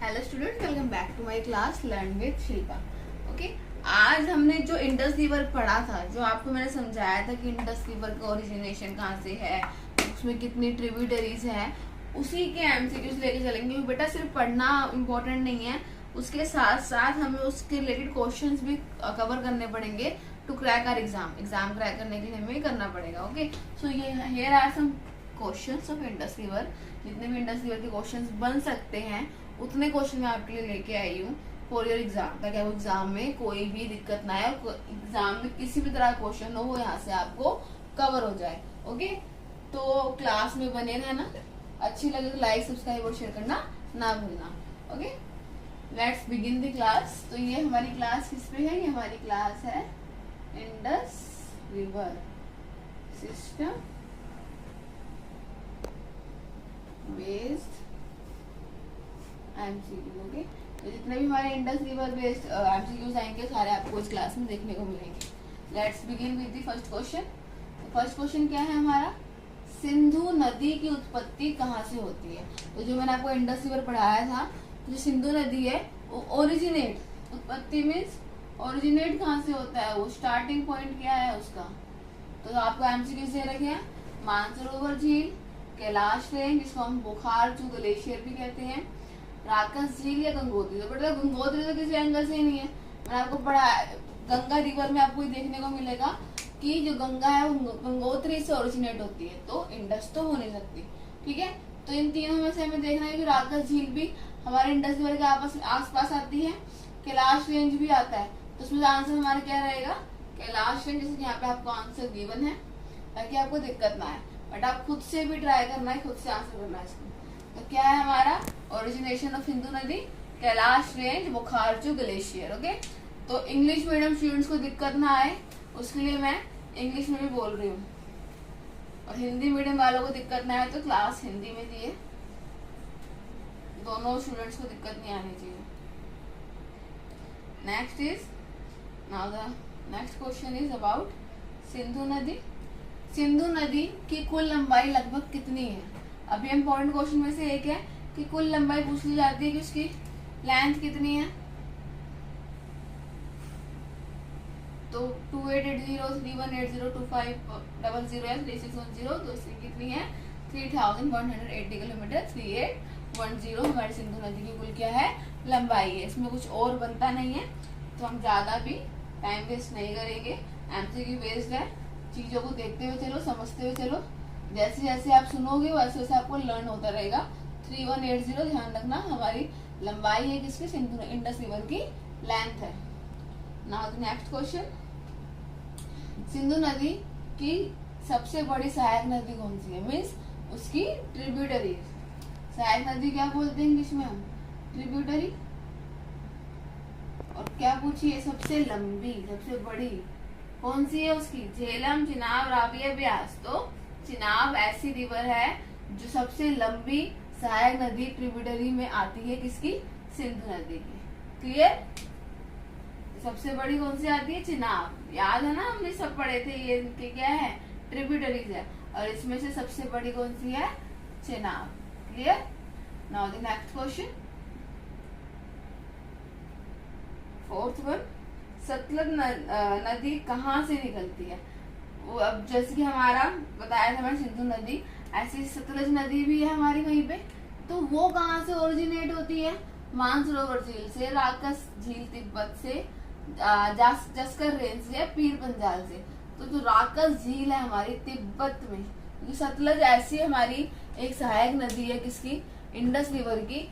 Hello student, welcome back to my class learn with Shilpa. Okay, आज हमने जो Indus river पढ़ा था, जो आपको मैंने समझाया था कि इंडस रिवर का ओरिजिनेशन कहाँ से है, उसमें कितनी ट्रिब्यूटरीज हैं, उसी के एमसीक्यूज लेके चलेंगे। बेटा सिर्फ पढ़ना इम्पोर्टेंट नहीं है, उसके साथ साथ हमें उसके रिलेटेड क्वेश्चंस भी कवर करने पड़ेंगे to crack our exam crack करने के लिए हमें करना पड़ेगा। ओके, सो ये here are some questions of Indus river. जितने भी इंडस रिवर के क्वेश्चंस बन सकते हैं उतने क्वेश्चन मैं आपके लिए लेके आई हूँ फॉर योर एग्जाम, ताकि आपको एग्जाम में कोई भी दिक्कत ना आए, एग्जाम में किसी भी तरह का क्वेश्चन हो वो यहाँ से आपको कवर हो जाए। ओके, तो क्लास में बने रहना, अच्छी लगे तो लाइक सब्सक्राइब और शेयर करना ना भूलना। Okay, let's begin the class. तो ये हमारी क्लास किस पे है? ये हमारी क्लास है Indus river system based MCQ. Okay, तो जितने भी हमारे इंडस रिवर बेस्ड एमसीक्यूज आएंगे सारे आपको इस क्लास में देखने को मिलेंगे। Let's begin with the first question. First question क्या है हमारा? सिंधु नदी की उत्पत्ति कहाँ से होती है? तो जो मैंने आपको इंडस रिवर पढ़ाया था, जो सिंधु नदी है वो ओरिजिनेट, उत्पत्ति मीन्स ओरिजिनेट कहाँ से होता है, वो स्टार्टिंग पॉइंट क्या है उसका। तो आपको एमसीक्यू दे रखे हैं मानसरोवर झील, कैलाश रेंज जिसको हम बुखारचू ग्लेशियर भी कहते हैं, राकस झील या गंगोत्री। तो बेटा गंगोत्री तो किसी एंगल से ही नहीं है, मैंने आपको पढ़ा गंगा रिवर में आपको देखने को मिलेगा कि जो गंगा है वो गंगोत्री से ओरिजिनेट होती है, तो इंडस तो हो नहीं सकती। ठीक है, तो इन तीनों में से हमें देखना है कि राकस झील भी हमारे इंडस रिवर के आस पास आती है, कैलाश रेंज भी आता है, तो उसमें आंसर हमारा क्या रहेगा? कैलाश रेंज। जैसे यहाँ पे आपको आंसर गिवन है ताकि आपको दिक्कत ना आए, बट आप खुद से भी ट्राई करना है, खुद से आंसर करना है इसको। तो क्या है हमारा ओरिजिनेशन ऑफ सिंधु नदी? Kailash range, Bukharchu glacier. Okay, तो इंग्लिश मीडियम स्टूडेंट्स को दिक्कत ना आए उसके लिए मैं इंग्लिश में भी बोल रही हूँ, और हिंदी मीडियम वालों को दिक्कत ना आए तो क्लास हिंदी में दिए, दोनों स्टूडेंट्स को दिक्कत नहीं आनी चाहिए। Next is now the next question is about Sindhu नदी। सिंधु नदी की कुल लंबाई लगभग कितनी है? अभी इम्पोर्टेंट क्वेश्चन में से एक है कि कुल लंबाई पूछ ली जाती है कि उसकी लेंथ कितनी है। तो 2880, 3180, 2500 3610, तो इसकी कितनी है? 3180 किलोमीटर 3810 हमारी सिंधु नदी की कुल क्या है? लंबाई है। इसमें कुछ और बनता नहीं है, तो हम ज्यादा भी टाइम वेस्ट नहीं करेंगे, एमसीक्यू बेस्ड है, चीजों को देखते हुए चलो, समझते हुए चलो, जैसे जैसे आप सुनोगे वैसे वैसे आपको लर्न होता रहेगा। 3180 ध्यान रखना हमारी लंबाई है किसकी? सिंधु इंडस रिवर की लेंथ है। Now the next question, Sindhu नदी की सबसे बड़ी सहायक नदी कौन सी है? मीन्स उसकी ट्रिब्यूटरी। सहायक नदी क्या बोलते हैं इंग्लिश में हम? ट्रिब्यूटरी। और क्या पूछिए? सबसे लंबी, सबसे बड़ी कौन सी है उसकी? झेलम, चिनाब, रावी या ब्यास। तो चिनाब ऐसी रिवर है जो सबसे लंबी सहायक नदी ट्रिब्यूटरी में आती है किसकी? सिंधु नदी की। क्लियर? सबसे बड़ी कौन सी आती है? चिनाब। याद है ना, हमने सब पढ़े थे, ये इनके क्या है? ट्रिब्यूटरीज है, और इसमें से सबसे बड़ी कौन सी है? Chenab. Clear? Now the next question, fourth one, Sutlej नदी कहाँ से निकलती है? वो अब जैसे कि हमारा बताया था मैंने सिंधु नदी, ऐसी सतलज नदी भी है हमारी वहीं पे, तो वो कहाँ से ओरिजिनेट होती है? मानसरोवर झील से, राकस झील तिब्बत से, जस्कर रेंज से, पीर पंजाल से। तो जो राकस झील है हमारी तिब्बत में, जो सतलज ऐसी हमारी एक सहायक नदी है किसकी? इंडस रिवर की,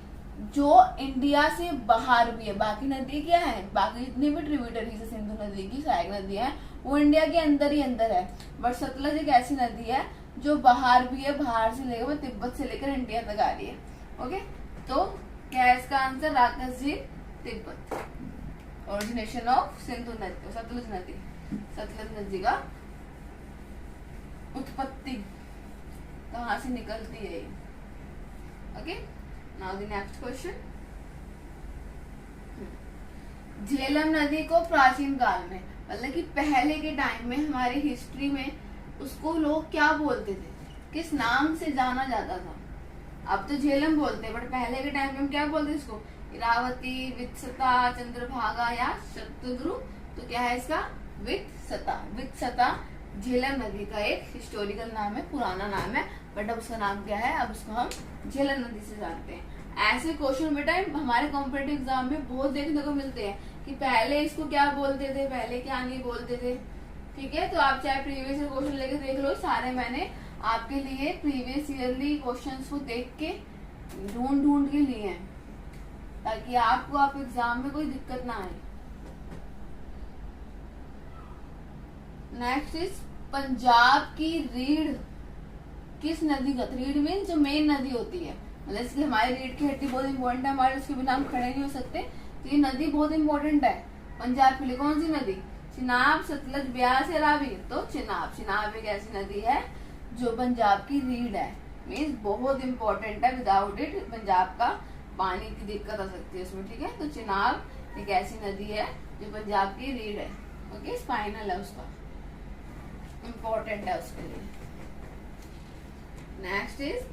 जो इंडिया से बाहर भी है। बाकी नदी क्या है? बाकी जितनी भी ट्रिब्यूटरीज है सिंधु नदी की, सहायक नदी है, वो इंडिया के अंदर ही अंदर है, बट सतलज एक ऐसी नदी है जो बाहर भी है, बाहर से लेकर तिब्बत से लेकर इंडिया तक आ रही है। ओके, तो क्या है इसका आंसर? राकस झील, तिब्बत। ओरिजिनेशन ऑफ सिंधु नदी, सतलज नदी, सतलज नदी का उत्पत्ति कहाँ से निकलती है? Okay, now the next question, Jhelum नदी को प्राचीन काल में, मतलब कि पहले के टाइम में हमारी हिस्ट्री में उसको लोग क्या बोलते थे? किस नाम से जाना जाता था? अब तो झेलम बोलते हैं, बट पहले के टाइम में हम क्या बोलते हैं इसको, इरावती, वित्सता, चंद्रभागा या शतद्रु। तो क्या है इसका, वित्सता। वित्सता झेलम नदी का एक हिस्टोरिकल नाम है, पुराना नाम है, बट अब उसका नाम क्या है, अब उसको हम झेलम नदी से जानते हैं। ऐसे क्वेश्चन बेटा हमारे कॉम्पिटिटिव एग्जाम में बहुत देखने को मिलते हैं कि पहले इसको क्या बोलते थे, पहले क्या नहीं बोलते थे। ठीक है, तो आप चाहे प्रीवियस ईयर क्वेश्चन लेके देख लो, सारे मैंने आपके लिए प्रीवियस ईयरली क्वेश्चंस को देख के ढूंढ के लिए हैं, ताकि आपको आप एग्जाम में कोई दिक्कत ना आए। नेक्स्ट इज पंजाब की रीढ़ किस नदी का, रीढ़ मीन जो मेन नदी होती है, मतलब इसकी हमारी रीढ़ की हड्डी बहुत इंपॉर्टेंट है हमारे, उसके बिना हम खड़े नहीं हो सकते, तो ये नदी बहुत इंपॉर्टेंट है पंजाब के लिए। कौन सी नदी, चिनाब, सतलज, ब्यास या रावी। तो चिनाब। चिनाब एक ऐसी नदी है जो पंजाब की रीढ़ है, मीन्स बहुत इंपॉर्टेंट है, विदाउट इट पंजाब का पानी की दिक्कत आ सकती है उसमें। ठीक है, तो चिनाब एक ऐसी नदी है जो पंजाब की रीढ़ है। ओके, स्पाइनल है उसका, इंपॉर्टेंट है उसके लिए। नेक्स्ट इज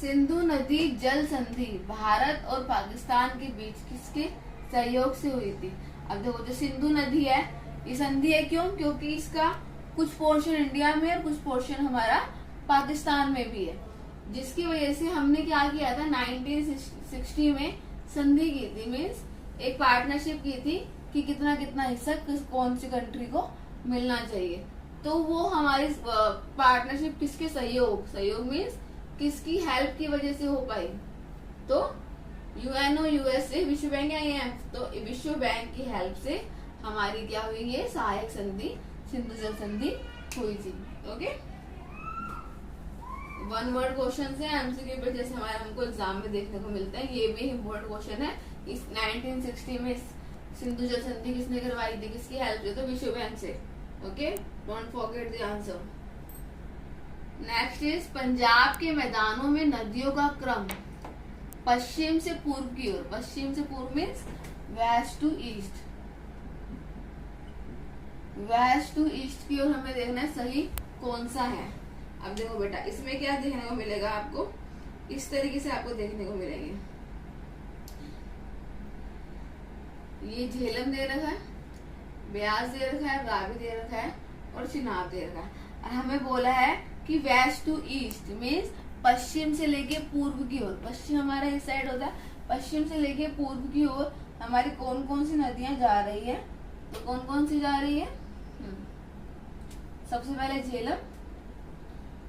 सिंधु नदी जल संधि भारत और पाकिस्तान के बीच किसके सहयोग से हुई थी। अब देखो, जो सिंधु नदी है ये संधि है, क्यों, क्योंकि इसका कुछ पोर्शन इंडिया में और कुछ पोर्शन हमारा पाकिस्तान में भी है, जिसकी वजह से हमने क्या किया था 1960 में संधि की थी, मीन्स एक पार्टनरशिप की थी कि कितना कितना हिस्सा कौन सी कंट्री को मिलना चाहिए। तो वो हमारी पार्टनरशिप किसके सहयोग मीन्स किसकी हेल्प की वजह से हो पाई, तो यूएनओ, यूएसए, विश्व बैंक या IMF, तो विश्व बैंक की हेल्प से हमारी क्या हुई, ये सहायक संधि सिंधु जल संधि हुई थी। ओके, वन वर्ड क्वेश्चन है MCQ पे, जैसे हमारे हमको एग्जाम में देखने को मिलते हैं, ये भी इम्पोर्टेंट क्वेश्चन है। इस 1960 में सिंधु जल संधि किसने करवाई थी, किसकी हेल्प से, तो विश्व बैंक से। Okay, don't forget the answer. Next is Punjab के मैदानों में नदियों का क्रम पश्चिम से पूर्व की ओर, पश्चिम से पूर्व means west to east, west to east की ओर हमें देखना है सही कौन सा है। अब देखो बेटा, इसमें क्या देखने को मिलेगा आपको, इस तरीके से आपको देखने को मिलेंगे, ये झेलम दे रखा है, ब्यास दे रखा है, रावी दे रखा है और चिनाब दे रखा है, और हमें बोला है कि वेस्ट टू ईस्ट मीन्स पश्चिम से लेके पूर्व की ओर, पश्चिम हमारा इस साइड होता है, पश्चिम से लेके पूर्व की ओर हमारी कौन कौन सी नदियां जा रही है, तो कौन कौन सी जा रही है, सबसे पहले झेलम,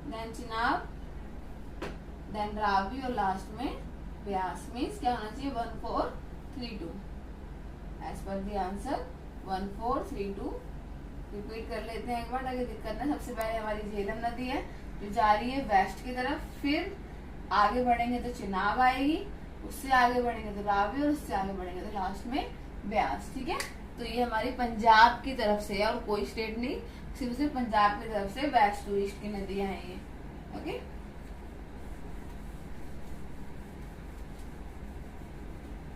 देन चिनाब, देन रावी और लास्ट में ब्यास। मीन्स क्या होना चाहिए 1432 as per the answer 1432। Repeat कर लेते हैं एक बार ताकि दिक्कत ना। सबसे पहले हमारी झेलम नदी है जो जा रही है वेस्ट की तरफ, फिर आगे बढ़ेंगे तो चिनाब आएगी, उससे आगे बढ़ेंगे तो रावी और उससे आगे बढ़ेंगे तो लास्ट में ब्यास। ठीक है, तो ये हमारी पंजाब की तरफ से है और कोई स्टेट नहीं, सिर्फ पंजाब की तरफ से वेस्ट टू ईस्ट की नदियां हैं ये। Okay,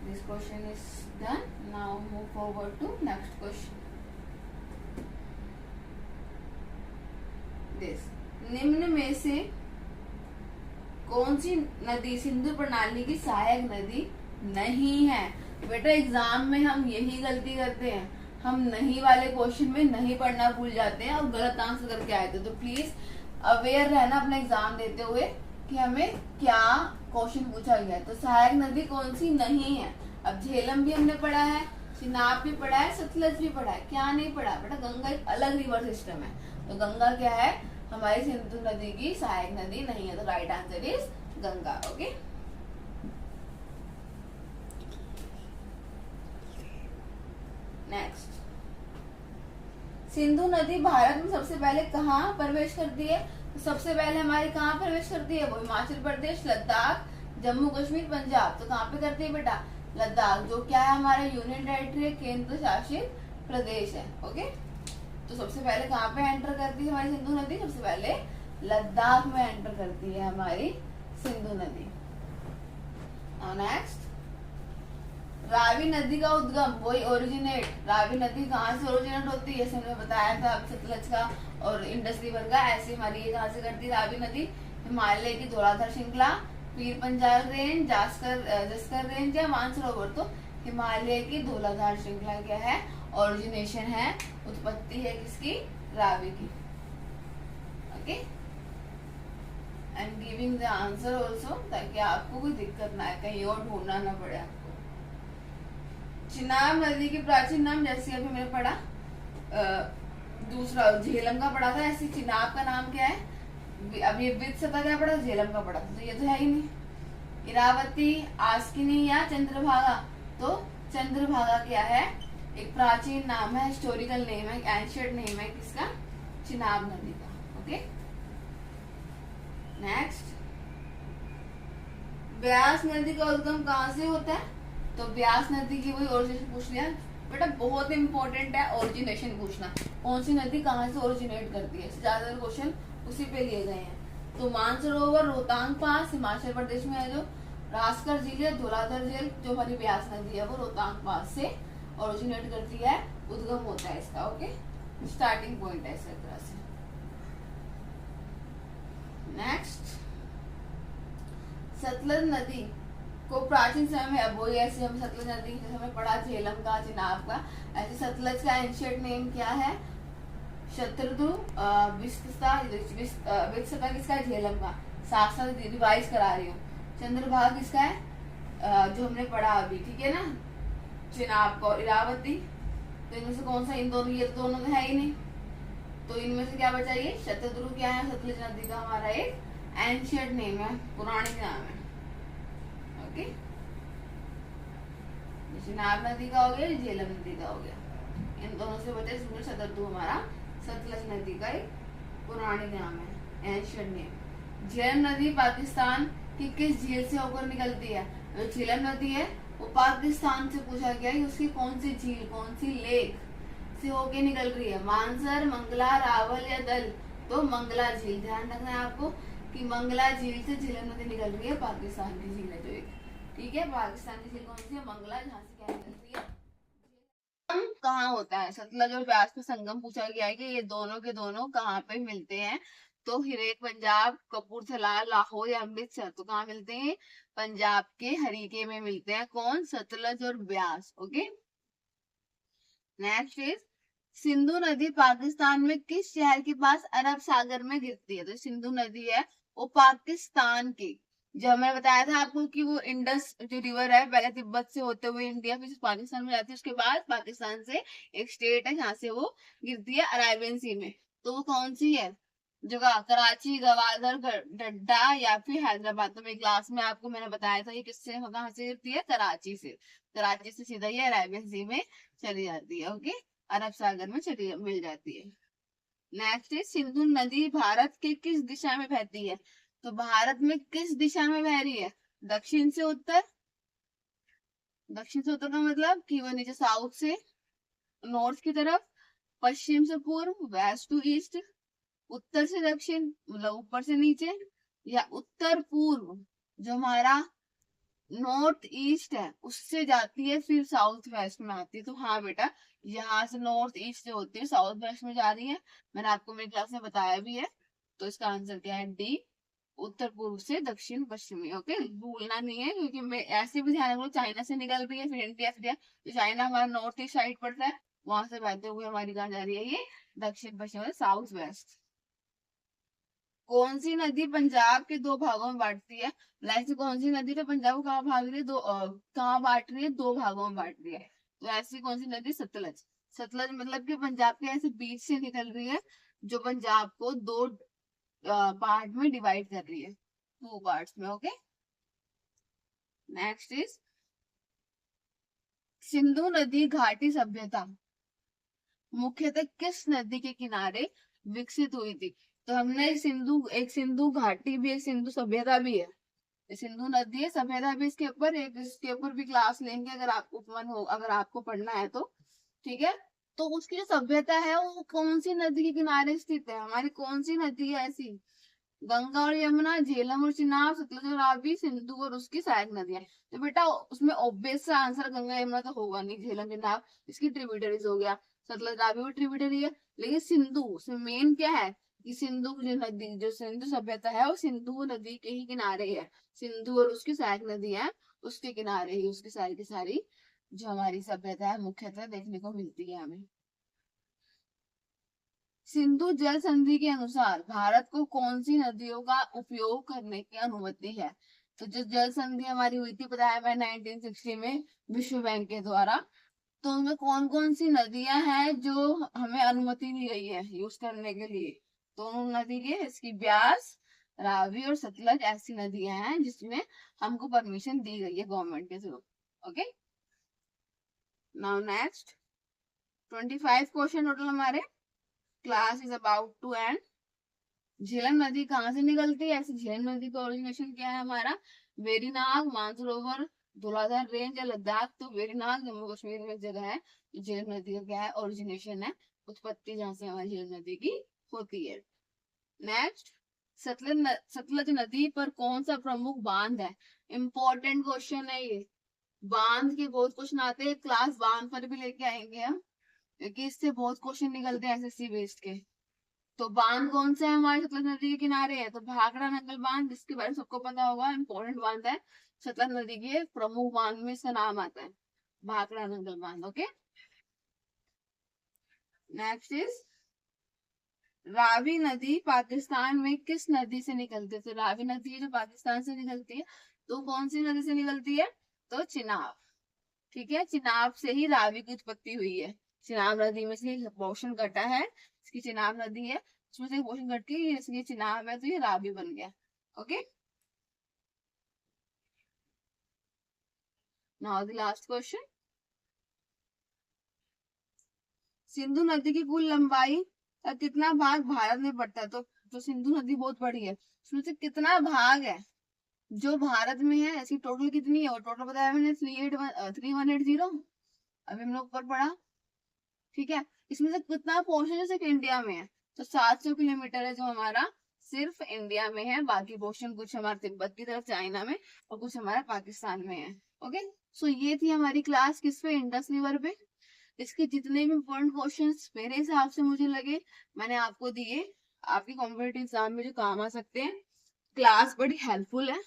this question is done. Now move forward to next question. निम्न में से कौन सी नदी सिंधु प्रणाली की सहायक नदी नहीं है। बेटा एग्जाम में हम यही गलती करते हैं, हम नहीं वाले क्वेश्चन में नहीं पढ़ना भूल जाते हैं और गलत आंसर करके आए थे। तो प्लीज अवेयर रहना अपना एग्जाम देते हुए कि हमें क्या क्वेश्चन पूछा गया है। तो सहायक नदी कौन सी नहीं है। अब झेलम भी हमने पढ़ा है, चिनाब भी पढ़ा है, सतलज भी पढ़ा है, क्या नहीं पढ़ा बेटा, गंगा एक अलग रिवर सिस्टम है। तो गंगा क्या है, हमारी सिंधु नदी की सहायक नदी नहीं है। तो right answer is Ganga. Okay, next, Sindhu नदी भारत में सबसे पहले कहाँ प्रवेश करती है। तो सबसे पहले हमारी कहाँ प्रवेश करती है, वो हिमाचल प्रदेश, लद्दाख, जम्मू कश्मीर, पंजाब। तो कहाँ पे करती है बेटा, लद्दाख, जो क्या है हमारा यूनियन टेरिटरी, केंद्र शासित प्रदेश है। ओके, तो सबसे पहले कहाँ पे एंटर करती है हमारी सिंधु नदी, सबसे पहले लद्दाख में एंटर करती है हमारी सिंधु नदी। नेक्स्ट, रावी नदी का उद्गम, वही ओरिजिनेट, रावी नदी कहाँ से ओरिजिनेट होती है, हमने बताया था सतलज का और इंडस रिवर का। ऐसे हमारी ये कहाँ से करती है रावी नदी, हिमालय की धौलाधार श्रृंखला, पीर पंजाल रेंज, जस्कर रेंज या मानसरोवर। तो हिमालय की धौलाधार श्रृंखला क्या है, ओरिजिनेशन है, उत्पत्ति है किसकी, रावी की। Okay, I am giving the answer also, ताकि आपको कोई दिक्कत ना आए, कहीं और ढूंढना ना पड़े आपको। चिनाब नदी के प्राचीन नाम, जैसे अभी मैंने पढ़ा, दूसरा झेलम का पढ़ा था, ऐसे चिनाब का नाम क्या है, अभी विद सता क्या पढ़ा, झेलम का पढ़ा था, तो ये तो है ही नहीं। इरावती, आस्किनी या चंद्रभागा। तो चंद्रभागा क्या है, एक प्राचीन नाम है, हिस्टोरिकल नेम है, एंशिएंट नेम है किसका, चिनाब नदी का। ओके, नेक्स्ट, ब्यास नदी का उद्गम कहाँ से होता है, तो ब्यास नदी की वही ओरिजिनेशन पूछ लिया बेटा, बहुत इंपॉर्टेंट है ओरिजिनेशन पूछना, कौन सी नदी कहाँ से ओरिजिनेट करती है, ज्यादातर क्वेश्चन उसी पे लिए गए हैं। तो मानसरोवर रोहतांग पास हिमाचल प्रदेश में है, जो रास्कर झील है, धौलाधर झील जो हमारी ब्यास नदी है वो रोहतांग पास से ओरिजिनेट करती है, उद्गम होता है इसका। ओके, स्टार्टिंग पॉइंट है इस तरह से। नेक्स्ट, सतलज नदी को प्राचीन समय में, अब वही ऐसे हम सतलज नदी जैसे हमें पढ़ा झेलम का, चिनाब का, ऐसे सतलज का एंशिएंट नेम क्या है, शत्रुदु, विस्तृता किसका, झेलम का, साथ साथ रिवाइज करा रही हूँ। चंद्रभागा किसका है, जो हमने पढ़ा अभी, ठीक है ना, चिनाब का और इरावती। तो इनमें से कौन सा, इन दोनों, ये तो दोनों है ही नहीं, तो इनमें से क्या बचा, ये शतद्रु क्या है, सतलज नदी का हमारा एक एंशिएंट नेम है, पुराणिक नाम है। ओके, चिनाब नदी का हो गया, झेलम नदी का हो गया, इन दोनों से बचे शतद्रु हमारा सतलज नदी का एक पुरानी नाम है, एंशिएंट नेम। झेलम नदी पाकिस्तान की किस झील से होकर निकलती है, जो झेलम नदी है वो पाकिस्तान से पूछा गया है, उसकी कौन सी झील, कौन सी लेक से होके निकल रही है, मानसर, मंगला, रावल या दल। तो मंगला झील, ध्यान रखना है आपको कि मंगला झील से झेलम नदी निकल रही है, पाकिस्तान की झील है जो एक, ठीक है, पाकिस्तान की झील कौन सी है, मंगला, जहाँ से क्या निकलती है। कहाँ होता है, सतलज और ब्यास में संगम पूछा गया है कि ये दोनों के दोनों कहाँ पे मिलते हैं, तो हिरेक पंजाब, कपूरथला, लाहौर या अमृतसर। तो कहाँ मिलते हैं, पंजाब के हरीके में मिलते हैं, कौन, सतलज और Beas. Okay, next is, Sindhu नदी पाकिस्तान में किस शहर के पास अरब सागर में गिरती है, तो सिंधु नदी है वो पाकिस्तान की, जो मैंने बताया था आपको कि वो इंडस जो रिवर है, पहले तिब्बत से होते हुए इंडिया, फिर पाकिस्तान में जाती है, उसके बाद पाकिस्तान से एक स्टेट है जहाँ से वो गिरती है अरेबियन सी में। तो वो कौन सी है जगह, कराची, गवादर, डड्डा या फिर हैदराबाद। तो मेरी क्लास में आपको मैंने बताया था ये किससे, कहाँ से गिरती है, कराची से, कराची से सीधा ये अरेबियन सी में चली जाती है। ओके, अरब सागर में चली मिल जाती है। नेक्स्ट है, सिंधु नदी भारत के किस दिशा में बहती है, तो भारत में किस दिशा में बह रही है, दक्षिण से उत्तर, दक्षिण से उत्तर का मतलब कि वो नीचे साउथ से नॉर्थ की तरफ, पश्चिम से पूर्व, वेस्ट टू ईस्ट, उत्तर से दक्षिण मतलब ऊपर से नीचे, या उत्तर पूर्व जो हमारा नॉर्थ ईस्ट है उससे जाती है फिर साउथ वेस्ट में आती है। तो हाँ बेटा, यहाँ से नॉर्थ ईस्ट जो होती है साउथ वेस्ट में जा रही है, मैंने आपको मेरी क्लास में बताया भी है। तो इसका आंसर क्या है, डी, उत्तर पूर्व से दक्षिण पश्चिमी। ओके, भूलना नहीं है, क्योंकि मैं ऐसे भी ध्यान रखूँ, चाइना से निकल रही है फिर इंडिया से, तो चाइना हमारा नॉर्थ ईस्ट साइड पड़ता है, वहां से बहते हुए हमारी कहाँ जा रही है, ये दक्षिण पश्चिम, साउथ वेस्ट। कौन सी नदी पंजाब के दो भागों में बांटती है, ऐसी कौन सी नदी तो पंजाब को कहाँ भाग रही है, कहाँ बांट रही है, दो भागों में बांट रही है। तो ऐसी कौन सी नदी, सतलज। सतलज मतलब कि पंजाब के ऐसे बीच से निकल रही है, जो पंजाब को दो पार्ट में डिवाइड कर रही है, टू पार्ट्स में। ओके, नेक्स्ट इज, सिंधु नदी घाटी सभ्यता मुख्यतः किस नदी के किनारे विकसित हुई थी, तो हमने सिंधु घाटी भी, एक सिंधु सभ्यता भी है, सिंधु नदी है, सभ्यता भी इसके ऊपर, एक इसके ऊपर भी क्लास लेंगे अगर आपको मन हो, अगर आपको पढ़ना है तो, ठीक है। तो उसकी जो सभ्यता है वो कौन सी नदी के किनारे स्थित है, हमारी कौन सी नदी है ऐसी, गंगा और यमुना, झेलम और चिनाब, सतलज और रावी, सिंधु और उसकी सहायक नदियां। तो बेटा उसमें ऑब्वियस सा आंसर गंगा यमुना तो होगा नहीं, झेलम चिनाब इसकी ट्रिब्यूटरीज हो गया, सतलज रावी भी ट्रिब्यूटरी है, लेकिन सिंधु उसमें मेन क्या है, कि सिंधु जो नदी, जो सिंधु सभ्यता है वो सिंधु नदी के ही किनारे है। सिंधु और उसकी सहायक नदी है, उसके किनारे ही उसकी सारी की सारी जो हमारी सभ्यता है मुख्यतः देखने को मिलती है हमें। सिंधु जल संधि के अनुसार भारत को कौन सी नदियों का उपयोग करने की अनुमति है? तो जो जल संधि हमारी हुई थी बताया मैं 1960 में विश्व बैंक के द्वारा, तो उनमें कौन कौन सी नदियां हैं जो हमें अनुमति दी गई है यूज करने के लिए? दोनों नदी के, इसकी ब्यास, रावी और सतलज ऐसी नदियां हैं जिसमें हमको परमिशन दी गई है गवर्नमेंट के through. Okay, now next 25 question total हमारे। Class is about to end. Jhelum नदी कहाँ से निकलती है? ऐसे झेलम नदी का ओरिजिनेशन क्या है हमारा? वेरीनाग, मानसरोवर, धौलाधार रेंज या लद्दाख। तो वेरीनाग जम्मू कश्मीर में एक जगह है, झेलम नदी का क्या है ओरिजिनेशन है, उत्पत्ति जहाँ से हमारी झेलम नदी की होती है। नेक्स्ट, सतलज नदी पर कौन सा प्रमुख बांध है? इंपॉर्टेंट क्वेश्चन है ये। बांध के बहुत क्वेश्चन आते हैं, क्लास बांध पर भी लेके आएंगे हम, क्योंकि इससे बहुत क्वेश्चन निकलते हैं एसएससी बेस्ड के। तो बांध कौन सा है हमारे सतलज नदी के किनारे है? तो भाखड़ा नंगल बांध, जिसके बारे में सबको पता होगा, इंपॉर्टेंट बांध है, सतलज नदी के प्रमुख बांध में इसका नाम आता है भाखड़ा नंगल बांध। ओके, नेक्स्ट इज रावी नदी पाकिस्तान में किस नदी से निकलती है? तो रावी नदी है जो पाकिस्तान से निकलती है, तो कौन सी नदी से निकलती है? तो चिनाब। ठीक है, चिनाब से ही रावी की उत्पत्ति हुई है। चिनाब नदी में से पोर्शन कटा है, इसकी चिनाब नदी है, उसमें से पोर्शन कट के इसकी चिनाब है, तो ये रावी बन गया। Okay, now the last question. Sindhu नदी की कुल लंबाई का कितना भाग भारत में पड़ता है? तो जो सिंधु नदी बहुत बड़ी है, उसमें से कितना भाग है जो भारत में है? इसकी टोटल कितनी है? और टोटल बताया मैंने 3180। अभी हम लोग ऊपर पढ़ा। ठीक है, इसमें से कितना पोर्शन है सिर्फ इंडिया में है? तो 700 किलोमीटर है जो हमारा सिर्फ इंडिया में है, बाकी पोर्शन कुछ हमारे तिब्बत की तरफ चाइना में और कुछ हमारा पाकिस्तान में है। ओके, सो ये थी हमारी क्लास किस पे? इंडस रिवर पे। इसके जितने भी इम्पोर्टेंट क्वेश्चंस मेरे हिसाब से मुझे लगे मैंने आपको दिए, आपके कॉम्पिटेटिव एग्जाम में जो काम आ सकते हैं। क्लास बड़ी हेल्पफुल है,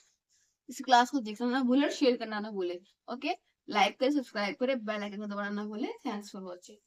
इस क्लास को देखना ना भूले, शेयर करना ना भूले। ओके, लाइक करें, सब्सक्राइब करें, बेल आइकन को दबाना ना भूले। Thanks for watching.